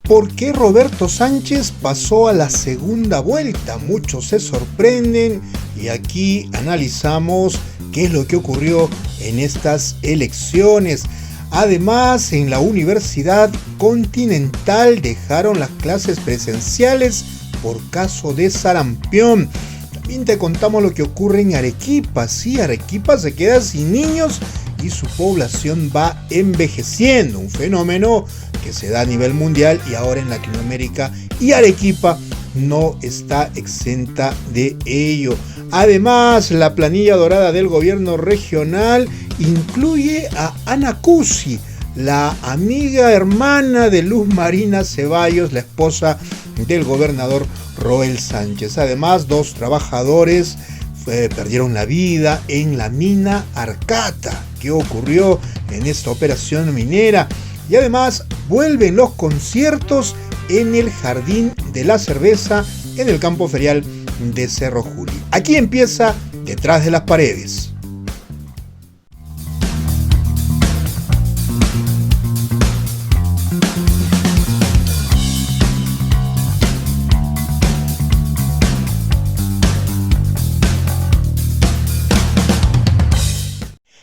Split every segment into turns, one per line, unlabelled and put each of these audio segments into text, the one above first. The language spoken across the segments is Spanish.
¿Por qué Roberto Sánchez pasó a la segunda vuelta? Muchos se sorprenden y aquí analizamos qué es lo que ocurrió en estas elecciones. Además, en la Universidad Continental dejaron las clases presenciales por caso de sarampión. También te contamos lo que ocurre en Arequipa. Sí, Arequipa se queda sin niños y su población va envejeciendo, un fenómeno que se da a nivel mundial y ahora en Latinoamérica, y Arequipa no está exenta de ello. Además, la planilla dorada del gobierno regional incluye a Ana Cusi, la amiga hermana de Luz Marina Ceballos, la esposa del gobernador Roel Sánchez. Además, 2 trabajadores perdieron la vida en la mina Arcata. ¿Qué ocurrió en esta operación minera? Y además vuelven los conciertos en el Jardín de la Cerveza en el campo ferial de Cerro Juli. Aquí empieza Detrás de las Paredes.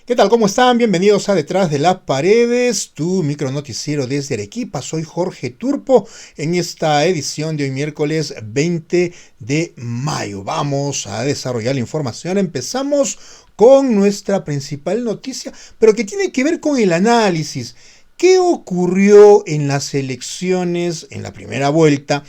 ¿Qué tal? ¿Cómo están? Bienvenidos a Detrás de las Paredes, tu micronoticiero desde Arequipa. Soy Jorge Turpo en esta edición de hoy miércoles 20 de mayo. Vamos a desarrollar la información. Empezamos con nuestra principal noticia, pero que tiene que ver con el análisis. ¿Qué ocurrió en las elecciones, en la primera vuelta,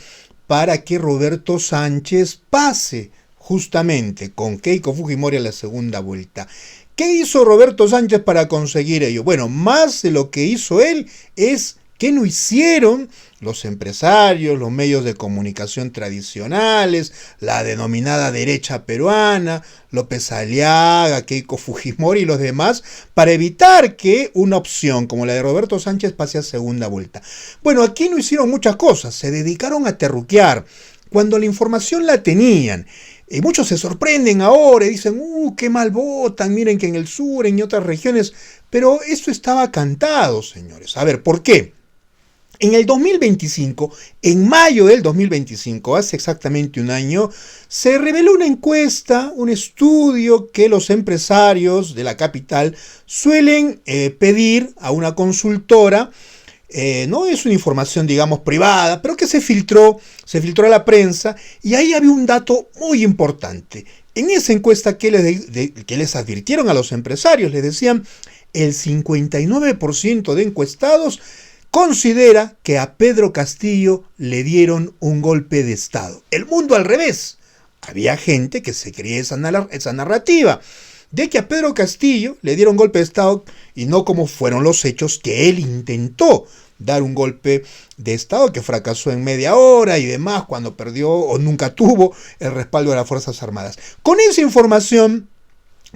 para que Roberto Sánchez pase justamente con Keiko Fujimori a la segunda vuelta? ¿Qué hizo Roberto Sánchez para conseguir ello? Bueno, más de lo que hizo él es que no hicieron los empresarios, los medios de comunicación tradicionales, la denominada derecha peruana, López Aliaga, Keiko Fujimori y los demás, para evitar que una opción como la de Roberto Sánchez pase a segunda vuelta. Bueno, aquí no hicieron muchas cosas, se dedicaron a terruquear cuando la información la tenían. Y muchos se sorprenden ahora y dicen, qué mal votan, miren que en el sur, en otras regiones, pero esto estaba cantado, señores. A ver, ¿por qué? En el 2025, en mayo del 2025, hace exactamente un año, se reveló una encuesta, un estudio que los empresarios de la capital suelen pedir a una consultora. No es una información, digamos, privada, pero que se filtró a la prensa, y ahí había un dato muy importante. En esa encuesta que les advirtieron a los empresarios, les decían, el 59% de encuestados considera que a Pedro Castillo le dieron un golpe de Estado. El mundo al revés. Había gente que se creía esa narrativa de que a Pedro Castillo le dieron golpe de Estado y no como fueron los hechos, que él intentó dar un golpe de Estado que fracasó en media hora y demás cuando perdió o nunca tuvo el respaldo de las Fuerzas Armadas. Con esa información,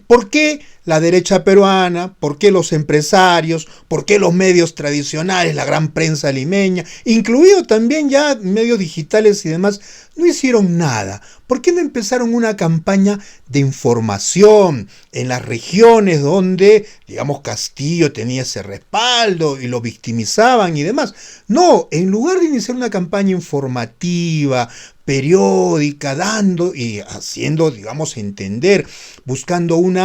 ¿por qué la derecha peruana? ¿Por qué los empresarios? ¿Por qué los medios tradicionales, la gran prensa limeña, incluido también ya medios digitales y demás, no hicieron nada? ¿Por qué no empezaron una campaña de información en las regiones donde, digamos, Castillo tenía ese respaldo y lo victimizaban y demás? No, en lugar de iniciar una campaña informativa, periódica, dando y haciendo, digamos, entender, buscando un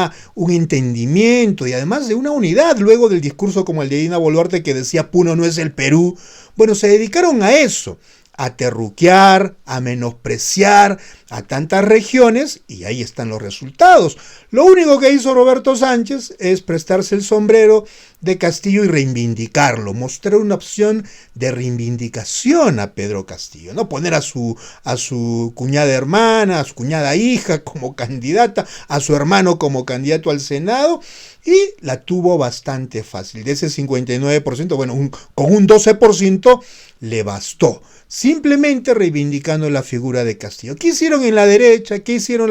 entendimiento y además de una unidad, luego del discurso como el de Dina Boluarte que decía Puno no es el Perú, bueno, se dedicaron a eso, a terruquear, a menospreciar a tantas regiones, y ahí están los resultados. Lo único que hizo Roberto Sánchez es prestarse el sombrero de Castillo y reivindicarlo, mostrar una opción de reivindicación a Pedro Castillo, ¿no? Poner a su cuñada hermana, a su cuñada hija como candidata, a su hermano como candidato al Senado, y la tuvo bastante fácil. De ese 59%, bueno, con un 12% le bastó, simplemente reivindicando la figura de Castillo. ¿Qué hicieron en la derecha? ¿Qué hicieron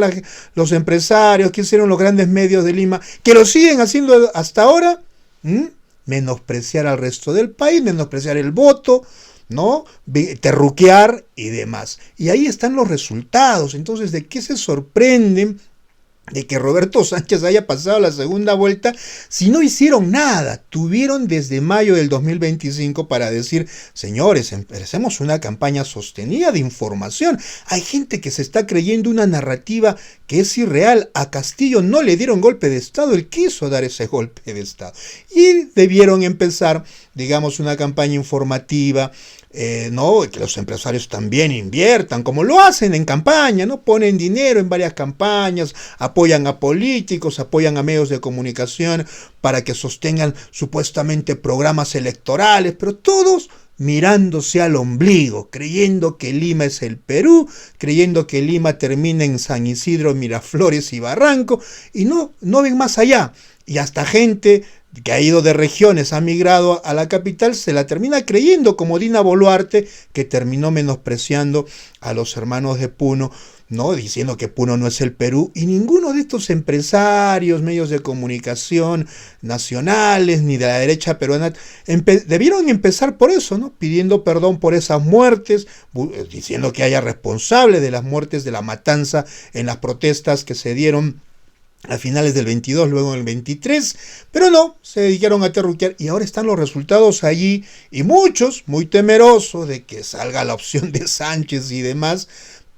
los empresarios? ¿Qué hicieron los grandes medios de Lima? ¿Que lo siguen haciendo hasta ahora? Menospreciar al resto del país, menospreciar el voto, ¿no? Terruquear y demás. Y ahí están los resultados. Entonces, ¿de qué se sorprenden de que Roberto Sánchez haya pasado la segunda vuelta si no hicieron nada? Tuvieron desde mayo del 2025 para decir, señores, empecemos una campaña sostenida de información. Hay gente que se está creyendo una narrativa que es irreal. A Castillo no le dieron golpe de Estado, él quiso dar ese golpe de Estado. Y debieron empezar, digamos, una campaña informativa, ¿no? Que los empresarios también inviertan, como lo hacen en campaña, ¿no? Ponen dinero en varias campañas, apoyan a políticos, apoyan a medios de comunicación para que sostengan supuestamente programas electorales, pero todos mirándose al ombligo, creyendo que Lima es el Perú, creyendo que Lima termina en San Isidro, Miraflores y Barranco, y no ven más allá. Y hasta gente que ha ido de regiones, ha migrado a la capital, se la termina creyendo, como Dina Boluarte, que terminó menospreciando a los hermanos de Puno, ¿no? Diciendo que Puno no es el Perú, y ninguno de estos empresarios, medios de comunicación nacionales, ni de la derecha peruana, debieron empezar por eso, ¿no? Pidiendo perdón por esas muertes, diciendo que haya responsables de las muertes, de la matanza en las protestas que se dieron a finales del 22, luego del 23, pero no, se dedicaron a terruquear y ahora están los resultados allí y muchos muy temerosos de que salga la opción de Sánchez y demás,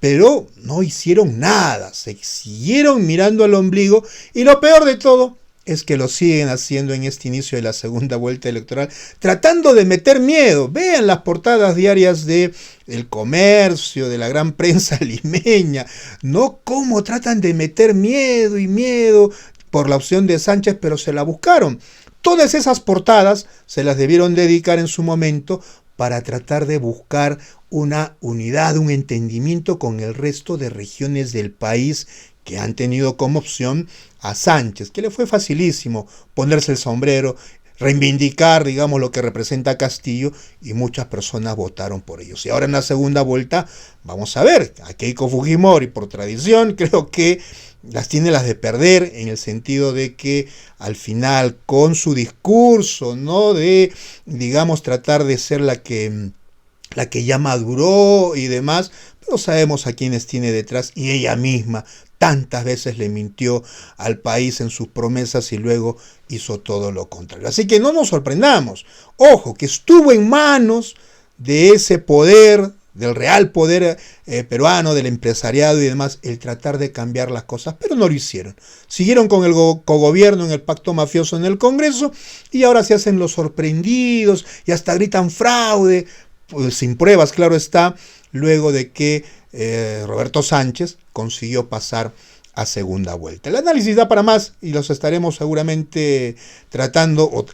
pero no hicieron nada, se siguieron mirando al ombligo y lo peor de todo es que lo siguen haciendo en este inicio de la segunda vuelta electoral, tratando de meter miedo. Vean las portadas diarias de El Comercio, de la gran prensa limeña, ¿no? Cómo tratan de meter miedo y miedo por la opción de Sánchez, pero se la buscaron. Todas esas portadas se las debieron dedicar en su momento para tratar de buscar una unidad, un entendimiento con el resto de regiones del país que han tenido como opción a Sánchez, que le fue facilísimo ponerse el sombrero, reivindicar, digamos, lo que representa Castillo, y muchas personas votaron por ellos. Y ahora en la segunda vuelta, vamos a ver, a Keiko Fujimori, por tradición, creo que las tiene las de perder, en el sentido de que al final, con su discurso, ¿no? De, digamos, tratar de ser la que ya maduró y demás, pero sabemos a quiénes tiene detrás, y ella misma tantas veces le mintió al país en sus promesas y luego hizo todo lo contrario. Así que no nos sorprendamos. Ojo, que estuvo en manos de ese poder, del real poder peruano, del empresariado y demás, el tratar de cambiar las cosas, pero no lo hicieron. Siguieron con el cogobierno en el pacto mafioso en el Congreso y ahora se hacen los sorprendidos y hasta gritan fraude, pues sin pruebas, claro está, luego de que Roberto Sánchez consiguió pasar a segunda vuelta. El análisis da para más y los estaremos seguramente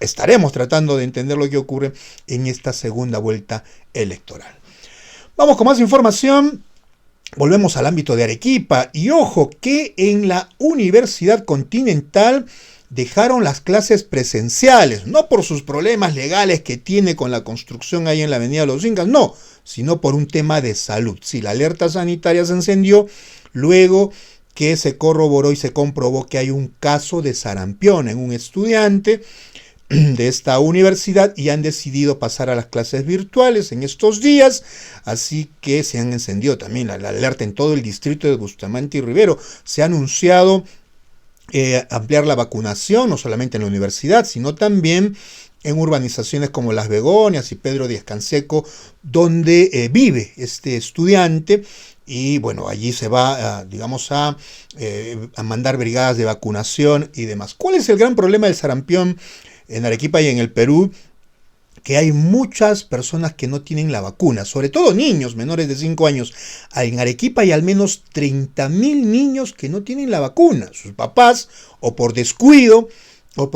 estaremos tratando de entender lo que ocurre en esta segunda vuelta electoral. Vamos con más información. Volvemos al ámbito de Arequipa y ojo que en la Universidad Continental dejaron las clases presenciales, no por sus problemas legales que tiene con la construcción ahí en la Avenida de los Incas, no, sino por un tema de salud. Sí, la alerta sanitaria se encendió luego que se corroboró y se comprobó que hay un caso de sarampión en un estudiante de esta universidad y han decidido pasar a las clases virtuales en estos días, así que se han encendido también la alerta en todo el distrito de Bustamante y Rivero. Se ha anunciado ampliar la vacunación, no solamente en la universidad, sino también en urbanizaciones como Las Begonias y Pedro Díaz Canseco, donde vive este estudiante. Y bueno, allí se va, a mandar brigadas de vacunación y demás. ¿Cuál es el gran problema del sarampión en Arequipa y en el Perú? Que hay muchas personas que no tienen la vacuna, sobre todo niños menores de 5 años. En Arequipa hay al menos 30.000 niños que no tienen la vacuna. Sus papás, o por descuido, o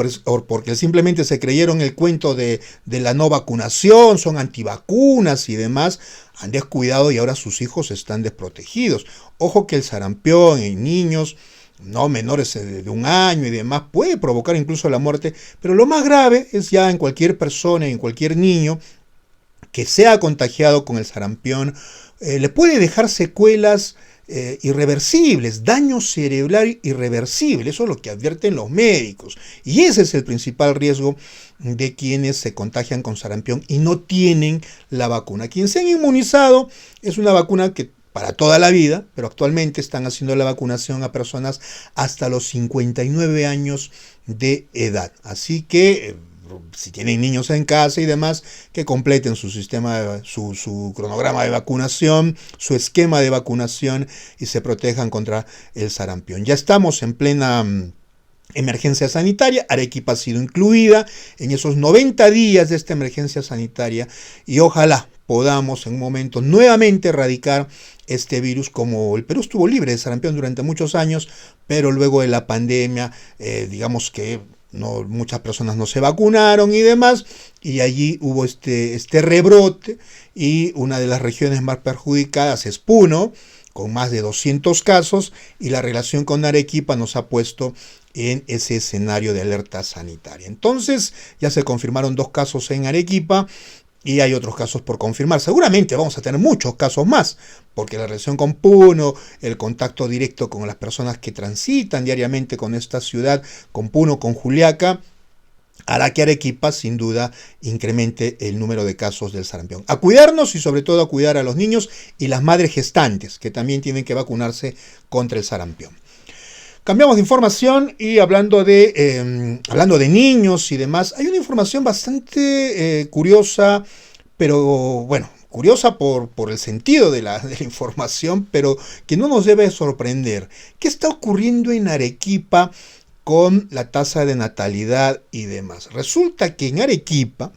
porque simplemente se creyeron el cuento de la no vacunación, son antivacunas y demás, han descuidado y ahora sus hijos están desprotegidos. Ojo que el sarampión en niños no menores de 1 año y demás puede provocar incluso la muerte, pero lo más grave es ya en cualquier persona, en cualquier niño que sea contagiado con el sarampión, le puede dejar secuelas irreversibles, daño cerebral irreversible. Eso es lo que advierten los médicos, y ese es el principal riesgo de quienes se contagian con sarampión y no tienen la vacuna. Quienes se han inmunizado, es una vacuna que para toda la vida, pero actualmente están haciendo la vacunación a personas hasta los 59 años de edad. Así que si tienen niños en casa y demás, que completen su sistema, su cronograma de vacunación, su esquema de vacunación y se protejan contra el sarampión. Ya estamos en plena emergencia sanitaria. Arequipa ha sido incluida en esos 90 días de esta emergencia sanitaria y ojalá podamos en un momento nuevamente erradicar este virus. Como el Perú estuvo libre de sarampión durante muchos años, pero luego de la pandemia, digamos que muchas personas no se vacunaron y demás, y allí hubo este rebrote, y una de las regiones más perjudicadas es Puno, con más de 200 casos, y la relación con Arequipa nos ha puesto en ese escenario de alerta sanitaria. Entonces ya se confirmaron 2 casos en Arequipa y hay otros casos por confirmar. Seguramente vamos a tener muchos casos más, porque la relación con Puno, el contacto directo con las personas que transitan diariamente con esta ciudad, con Puno, con Juliaca, hará que Arequipa sin duda incremente el número de casos del sarampión. A cuidarnos y sobre todo a cuidar a los niños y las madres gestantes, que también tienen que vacunarse contra el sarampión. Cambiamos de información y hablando de niños y demás, hay una información bastante curiosa, pero bueno, curiosa por el sentido de la información, pero que no nos debe sorprender. ¿Qué está ocurriendo en Arequipa con la tasa de natalidad y demás? Resulta que en Arequipa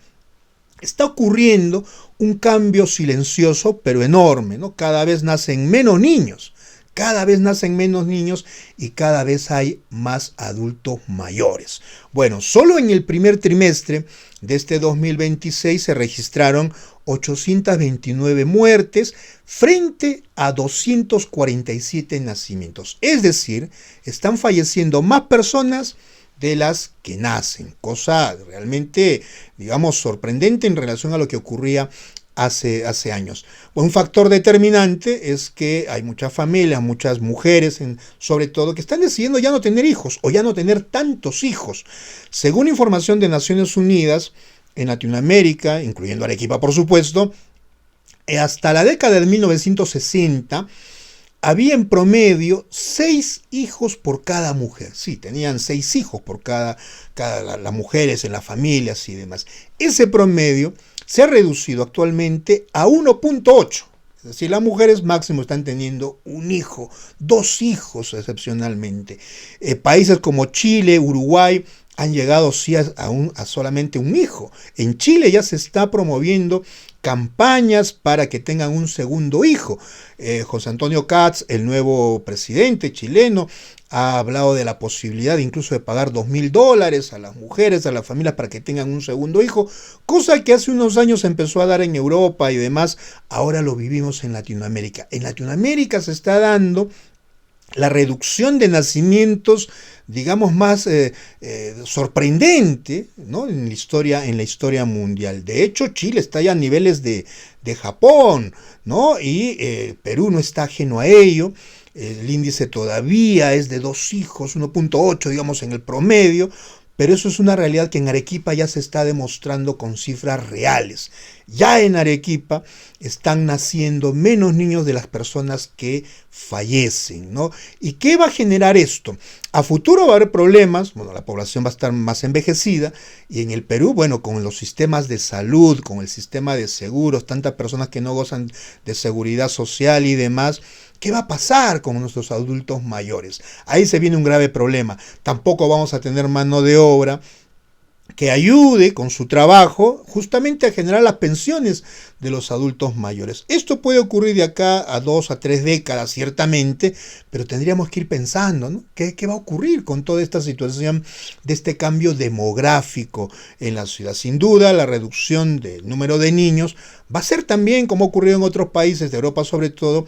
está ocurriendo un cambio silencioso, pero enorme, ¿no? Cada vez nacen menos niños. Cada vez nacen menos niños y cada vez hay más adultos mayores. Bueno, solo en el primer trimestre de este 2026 se registraron 829 muertes frente a 247 nacimientos. Es decir, están falleciendo más personas de las que nacen, cosa realmente, digamos, sorprendente en relación a lo que ocurría hace años. Un factor determinante es que hay muchas familias, muchas mujeres, sobre todo, que están decidiendo ya no tener hijos o ya no tener tantos hijos. Según información de Naciones Unidas, en Latinoamérica, incluyendo Arequipa por supuesto, hasta la década de 1960, había en promedio 6 hijos por cada mujer. Sí, tenían 6 hijos por cada las mujeres en las familias y demás. Ese promedio se ha reducido actualmente a 1.8. Es decir, las mujeres máximo están teniendo un hijo, 2 hijos excepcionalmente. Países como Chile, Uruguay han llegado sí a solamente un hijo. En Chile ya se está promoviendo campañas para que tengan un segundo hijo. José Antonio Kast, el nuevo presidente chileno, ha hablado de la posibilidad incluso de pagar $2.000 a las mujeres, a las familias para que tengan un segundo hijo, cosa que hace unos años se empezó a dar en Europa y demás. Ahora lo vivimos en Latinoamérica. En Latinoamérica se está dando la reducción de nacimientos, digamos, más sorprendente, ¿no? en la historia mundial. De hecho, Chile está ya a niveles de Japón, ¿no? Y Perú no está ajeno a ello. El índice todavía es de 2 hijos, 1.8, digamos, en el promedio, pero eso es una realidad que en Arequipa ya se está demostrando con cifras reales. Ya en Arequipa están naciendo menos niños de las personas que fallecen, ¿no? ¿Y qué va a generar esto? A futuro va a haber problemas, bueno, la población va a estar más envejecida, y en el Perú, bueno, con los sistemas de salud, con el sistema de seguros, tantas personas que no gozan de seguridad social y demás, ¿qué va a pasar con nuestros adultos mayores? Ahí se viene un grave problema. Tampoco vamos a tener mano de obra que ayude con su trabajo justamente a generar las pensiones de los adultos mayores. Esto puede ocurrir de acá a 2 a 3 décadas, ciertamente, pero tendríamos que ir pensando, ¿no? ¿Qué va a ocurrir con toda esta situación de este cambio demográfico en la ciudad? Sin duda, la reducción del número de niños va a ser también, como ocurrió en otros países de Europa sobre todo,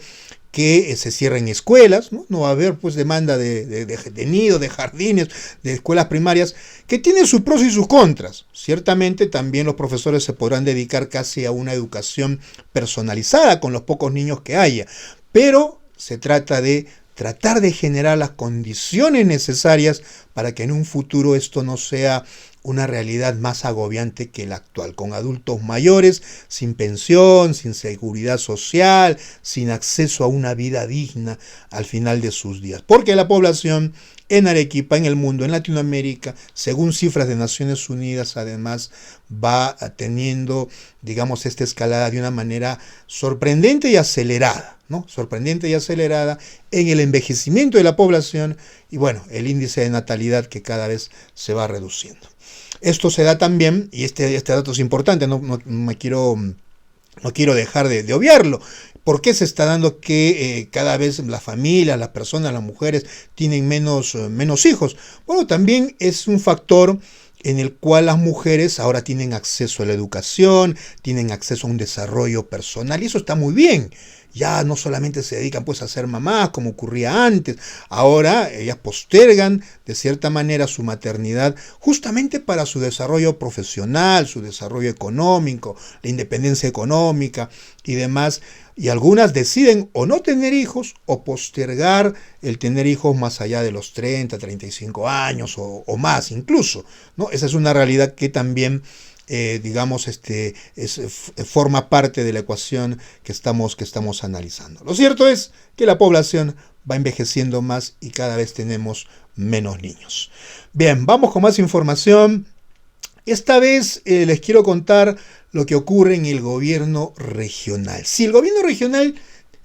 que se cierren escuelas, no va a haber pues demanda de nidos, de jardines, de escuelas primarias, que tienen sus pros y sus contras. Ciertamente también los profesores se podrán dedicar casi a una educación personalizada con los pocos niños que haya, pero se trata de tratar de generar las condiciones necesarias para que en un futuro esto no sea una realidad más agobiante que la actual, con adultos mayores sin pensión, sin seguridad social, sin acceso a una vida digna al final de sus días. Porque la población en Arequipa, en el mundo, en Latinoamérica, según cifras de Naciones Unidas, además va teniendo, digamos, esta escalada de una manera sorprendente y acelerada, ¿no? Sorprendente y acelerada en el envejecimiento de la población y, bueno, el índice de natalidad que cada vez se va reduciendo. Esto se da también, y este dato es importante, no quiero dejar de obviarlo. ¿Por qué se está dando que cada vez las familias, las personas, las mujeres tienen menos hijos? Bueno, también es un factor en el cual las mujeres ahora tienen acceso a la educación, tienen acceso a un desarrollo personal, y eso está muy bien. Ya no solamente se dedican pues a ser mamás como ocurría antes, ahora ellas postergan de cierta manera su maternidad justamente para su desarrollo profesional, su desarrollo económico, la independencia económica y demás. Y algunas deciden o no tener hijos o postergar el tener hijos más allá de los 30, 35 años o más incluso, ¿no? Esa es una realidad que también forma parte de la ecuación que estamos analizando. Lo cierto es que la población va envejeciendo más y cada vez tenemos menos niños. Bien, vamos con más información. Esta vez les quiero contar lo que ocurre en el gobierno regional. Si el gobierno regional,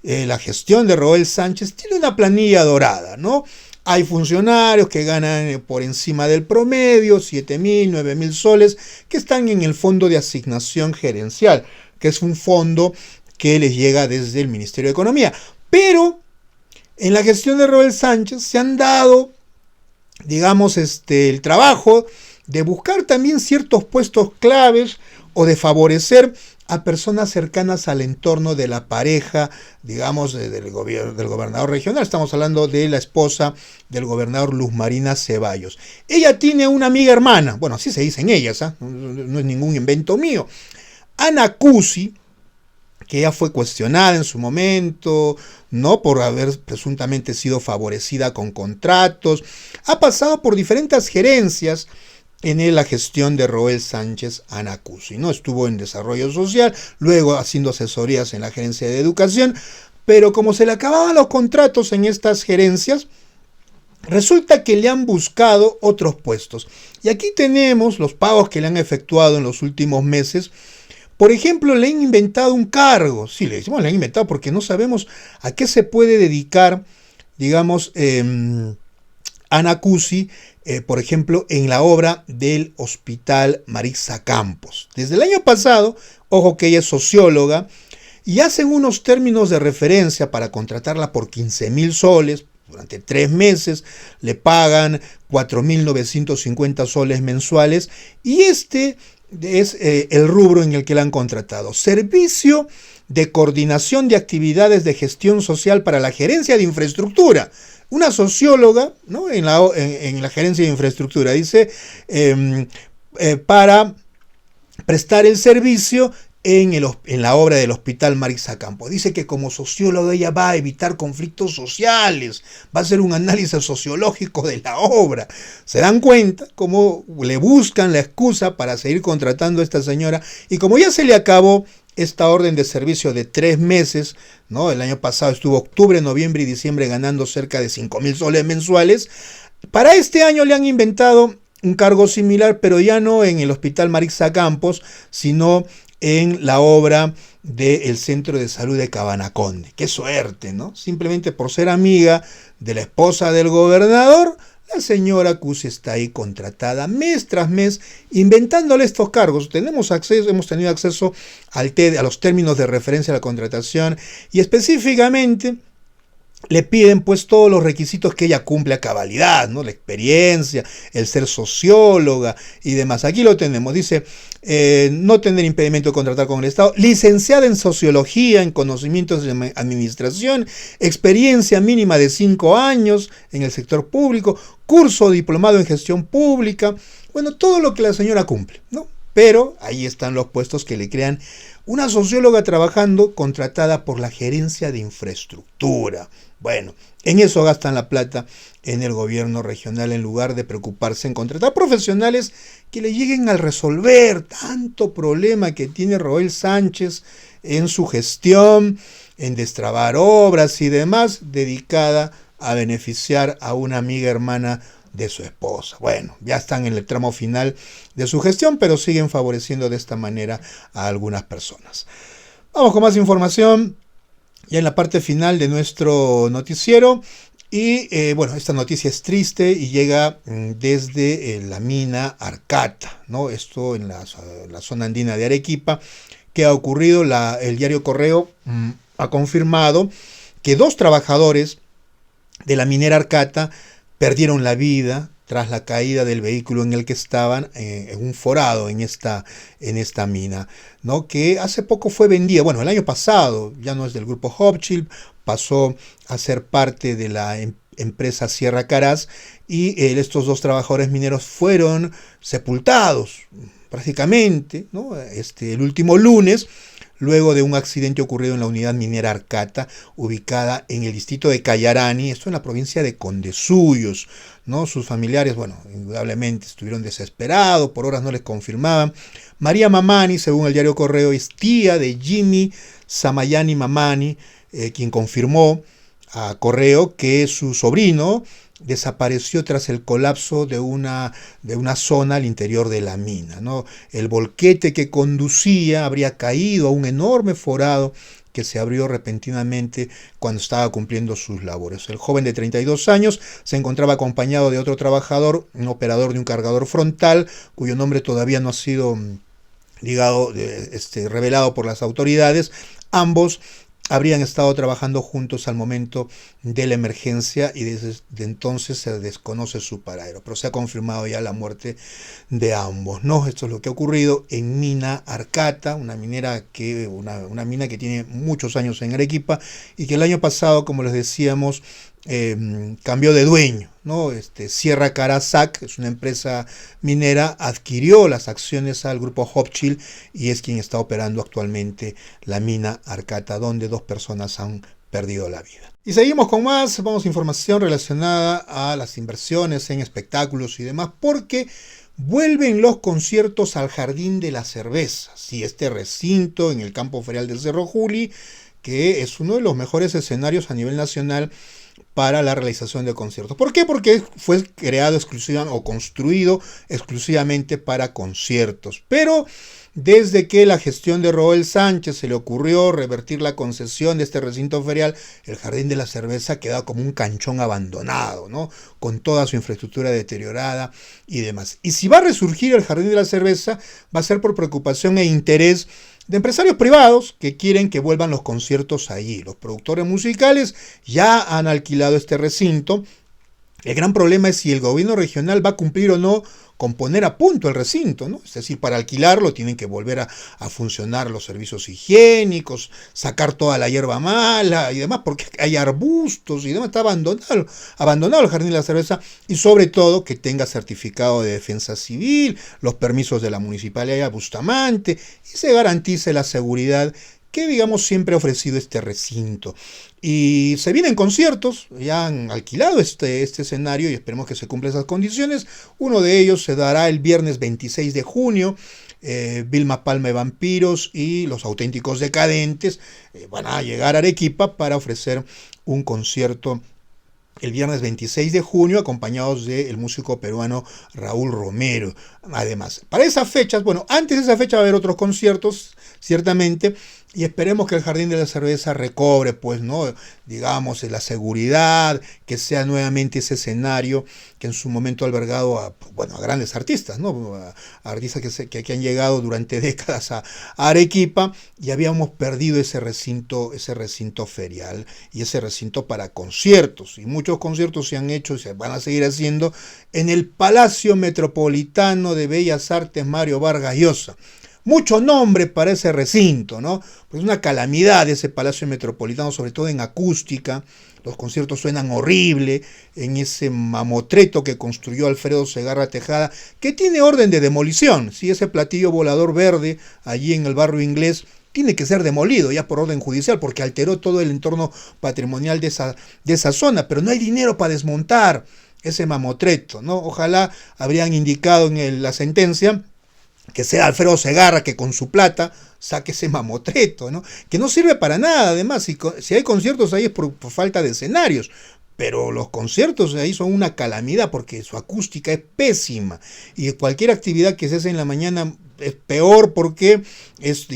la gestión de Roel Sánchez, tiene una planilla dorada, ¿no? Hay funcionarios que ganan por encima del promedio, 7.000, 9.000 soles, que están en el fondo de asignación gerencial, que es un fondo que les llega desde el Ministerio de Economía. Pero en la gestión de Roel Sánchez se han dado, digamos, el trabajo de buscar también ciertos puestos claves o de favorecer a personas cercanas al entorno de la pareja, digamos, del gobernador regional. Estamos hablando de la esposa del gobernador Luz Marina Ceballos. Ella tiene una amiga hermana, bueno, así se dicen ellas, ¿eh? No es ningún invento mío. Ana Cusi, que ya fue cuestionada en su momento, ¿no? Por haber presuntamente sido favorecida con contratos, ha pasado por diferentes gerencias en la gestión de Roel Sánchez Ana Cusi, ¿no? Estuvo en desarrollo social, luego haciendo asesorías en la gerencia de educación, pero como se le acababan los contratos en estas gerencias, resulta que le han buscado otros puestos. Y aquí tenemos los pagos que le han efectuado en los últimos meses. Por ejemplo, le han inventado un cargo. Sí, le decimos le han inventado porque no sabemos a qué se puede dedicar, digamos, Ana Cusi, por ejemplo, en la obra del Hospital Marisa Campos. Desde el año pasado, ojo que ella es socióloga, y hacen unos términos de referencia para contratarla por 15.000 soles, durante 3 meses, le pagan 4.950 soles mensuales, y este es el rubro en el que la han contratado. Servicio de coordinación de actividades de gestión social para la gerencia de infraestructura. Una socióloga, ¿no? en la gerencia de infraestructura, dice, para prestar el servicio en la obra del Hospital Marisa Campos. Dice que como socióloga ella va a evitar conflictos sociales, va a hacer un análisis sociológico de la obra. Se dan cuenta cómo le buscan la excusa para seguir contratando a esta señora, y como ya se le acabó esta orden de servicio de 3 meses, ¿no? El año pasado estuvo octubre, noviembre y diciembre ganando cerca de 5.000 soles mensuales. Para este año le han inventado un cargo similar, pero ya no en el Hospital Marisa Campos, sino en la obra del Centro de Salud de Cabanaconde. ¡Qué suerte!, ¿no? Simplemente por ser amiga de la esposa del gobernador, la señora Cusi está ahí contratada mes tras mes, inventándole estos cargos. Hemos tenido acceso a los términos de referencia a la contratación, y específicamente le piden pues todos los requisitos que ella cumple a cabalidad, ¿no? La experiencia, el ser socióloga y demás. Aquí lo tenemos, dice, no tener impedimento de contratar con el Estado, licenciada en sociología, en conocimientos de administración, experiencia mínima de 5 años en el sector público, curso diplomado en gestión pública, bueno, todo lo que la señora cumple, ¿no? Pero ahí están los puestos que le crean una socióloga trabajando contratada por la gerencia de infraestructura. Bueno, en eso gastan la plata en el gobierno regional en lugar de preocuparse en contratar profesionales que le lleguen a resolver tanto problema que tiene Roel Sánchez en su gestión, en destrabar obras y demás, dedicada a beneficiar a una amiga hermana de su esposa. Bueno, ya están en el tramo final de su gestión, pero siguen favoreciendo de esta manera a algunas personas. Vamos con más información ya en la parte final de nuestro noticiero. Y bueno, esta noticia es triste y llega desde la mina Arcata, ¿no? Esto en la zona andina de Arequipa. ¿Qué ha ocurrido? El diario Correo ha confirmado que 2 trabajadores de la minera Arcata perdieron la vida tras la caída del vehículo en el que estaban en un forado en esta mina, ¿no? Que hace poco fue vendida, bueno, el año pasado, ya no es del grupo Hochschild, pasó a ser parte de la empresa Sierra Caraz y estos 2 trabajadores mineros fueron sepultados prácticamente, ¿no? El último lunes, luego de un accidente ocurrido en la unidad minera Arcata, ubicada en el distrito de Cayarani, esto en la provincia de Condesuyos, ¿no? Sus familiares, bueno, indudablemente estuvieron desesperados, por horas no les confirmaban. María Mamani, según el diario Correo, es tía de Jimmy Samayani Mamani, quien confirmó a Correo que su sobrino desapareció tras el colapso de una zona al interior de la mina, ¿no? El volquete que conducía habría caído a un enorme forado que se abrió repentinamente cuando estaba cumpliendo sus labores. El joven de 32 años se encontraba acompañado de otro trabajador, un operador de un cargador frontal, cuyo nombre todavía no ha sido revelado por las autoridades. Ambos habrían estado trabajando juntos al momento de la emergencia y desde entonces se desconoce su paradero, pero se ha confirmado ya la muerte de ambos, ¿no? Esto es lo que ha ocurrido en Mina Arcata, una mina que tiene muchos años en Arequipa y que el año pasado, como les decíamos, cambió de dueño, ¿no? Sierra Carazac, es una empresa minera, adquirió las acciones al grupo Hochschild y es quien está operando actualmente la mina Arcata, donde 2 personas han perdido la vida. Y seguimos con más, vamos a información relacionada a las inversiones en espectáculos y demás, porque vuelven los conciertos al Jardín de la Cerveza, sí, este recinto en el campo ferial del Cerro Juli, que es uno de los mejores escenarios a nivel nacional para la realización de conciertos. ¿Por qué? Porque fue creado o construido exclusivamente para conciertos. Pero desde que la gestión de Roel Sánchez se le ocurrió revertir la concesión de este recinto ferial, el Jardín de la Cerveza queda como un canchón abandonado, ¿no? Con toda su infraestructura deteriorada y demás. Y si va a resurgir el Jardín de la Cerveza, va a ser por preocupación e interés de empresarios privados que quieren que vuelvan los conciertos allí. Los productores musicales ya han alquilado este recinto. El gran problema es si el gobierno regional va a cumplir o no con poner a punto el recinto, ¿no? Es decir, para alquilarlo tienen que volver a funcionar los servicios higiénicos, sacar toda la hierba mala y demás, porque hay arbustos y demás, está abandonado el Jardín de la Cerveza, y sobre todo que tenga certificado de defensa civil, los permisos de la Municipalidad de Bustamante, y se garantice la seguridad que, digamos, siempre ha ofrecido este recinto. Y se vienen conciertos, ya han alquilado este escenario y esperemos que se cumplan esas condiciones. Uno de ellos se dará el viernes 26 de junio. Vilma Palma de Vampiros y Los Auténticos Decadentes van a llegar a Arequipa para ofrecer un concierto el viernes 26 de junio, acompañados del músico peruano Raúl Romero. Además, para esas fechas, bueno, antes de esa fecha va a haber otros conciertos, ciertamente, y esperemos que el Jardín de la Cerveza recobre, pues, ¿no? Digamos, la seguridad, que sea nuevamente ese escenario que en su momento ha albergado a grandes artistas, ¿no? A artistas que han llegado durante décadas a Arequipa, y habíamos perdido ese recinto ferial y ese recinto para conciertos. Y muchos conciertos se han hecho y se van a seguir haciendo en el Palacio Metropolitano de Bellas Artes Mario Vargas Llosa. mucho nombre para ese recinto, ¿no? Pues una calamidad ese Palacio Metropolitano, sobre todo en acústica. Los conciertos suenan horrible en ese mamotreto que construyó Alfredo Segarra Tejada, que tiene orden de demolición. Si ese platillo volador verde allí en el barrio Inglés tiene que ser demolido ya por orden judicial, porque alteró todo el entorno patrimonial de esa zona, pero no hay dinero para desmontar ese mamotreto, ¿no? Ojalá habrían indicado en la sentencia que sea Alfredo Segarra que con su plata saque ese mamotreto, ¿no? Que no sirve para nada, además, si hay conciertos ahí es por falta de escenarios, pero los conciertos ahí son una calamidad porque su acústica es pésima y cualquier actividad que se hace en la mañana es peor porque es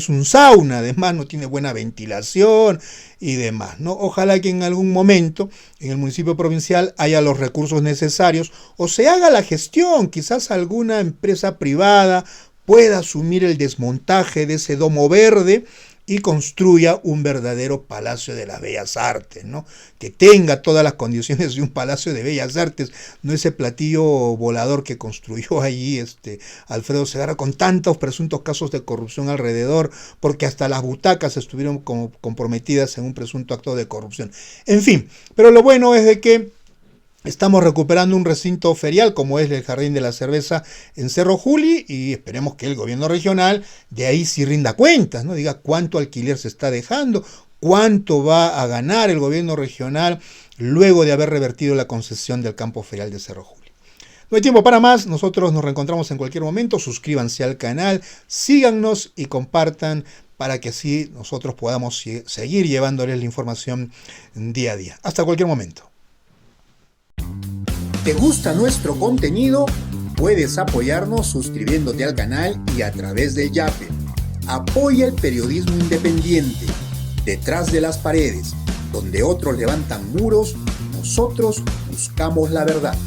un sauna, además no tiene buena ventilación y demás, ¿no? Ojalá que en algún momento en el municipio provincial haya los recursos necesarios o se haga la gestión, quizás alguna empresa privada pueda asumir el desmontaje de ese domo verde y construya un verdadero Palacio de las Bellas Artes, ¿no? Que tenga todas las condiciones de un Palacio de Bellas Artes, no ese platillo volador que construyó allí Alfredo Segarra con tantos presuntos casos de corrupción alrededor, porque hasta las butacas estuvieron comprometidas en un presunto acto de corrupción. En fin, pero lo bueno es de que estamos recuperando un recinto ferial como es el Jardín de la Cerveza en Cerro Juli y esperemos que el gobierno regional de ahí sí rinda cuentas, ¿no? Diga cuánto alquiler se está dejando, cuánto va a ganar el gobierno regional luego de haber revertido la concesión del campo ferial de Cerro Juli. No hay tiempo para más, nosotros nos reencontramos en cualquier momento, suscríbanse al canal, síganos y compartan para que así nosotros podamos seguir llevándoles la información día a día. Hasta cualquier momento.
¿Te gusta nuestro contenido? Puedes apoyarnos suscribiéndote al canal y a través del Yape. Apoya el periodismo independiente. Detrás de las paredes, donde otros levantan muros, nosotros buscamos la verdad.